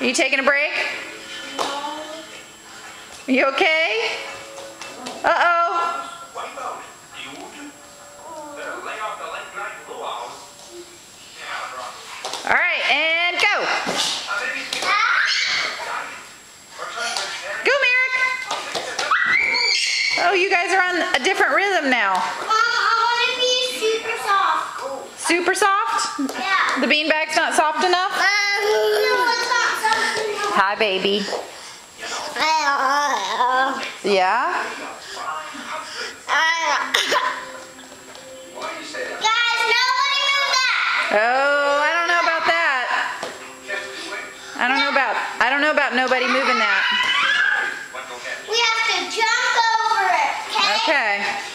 Are you taking a break? Are you okay? Uh-oh. All right, and go. Go, Merrick. Oh, you guys are on a different rhythm now. Mom, I want to be super soft. Super soft? Yeah. The beanbag's not soft enough? No, it's not soft enough. Hi, baby. Yeah? Guys, nobody move that. Oh, I don't know about that. I don't know about nobody moving that. We have to jump over it, okay? Okay.